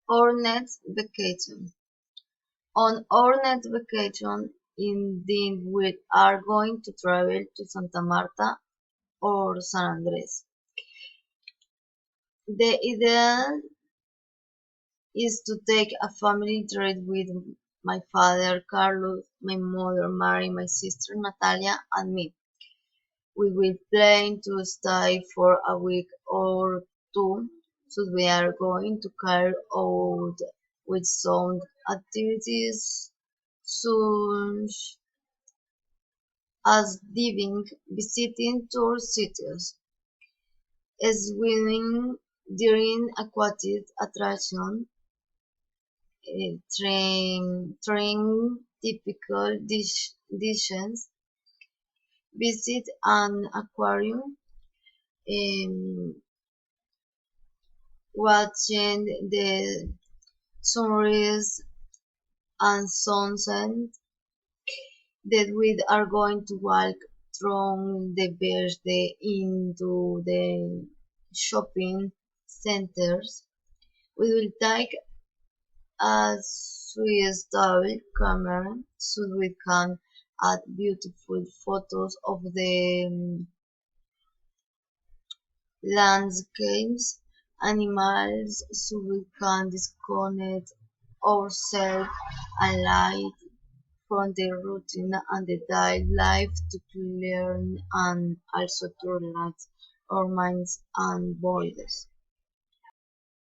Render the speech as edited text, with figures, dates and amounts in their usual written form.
Our next vacation. On our next vacation, indeed, we are going to travel to Santa Marta or San Andres. The idea is to take a family trip with my father Carlos, my mother Mary, my sister Natalia, and me. We will plan to stay for a week or two, so we are going to carry out with some activities such as diving, visiting tour cities, swimming during aquatic attraction, trying typical dishes, visit an aquarium, um, watching the sunrise and sunset. That we are going to walk from the birthday into the shopping centers. We will take a Swiss double camera so we can add beautiful photos of the landscapes, animals, so we can disconnect ourselves and light from the routine and the daily life to learn and also to relax our minds and bodies.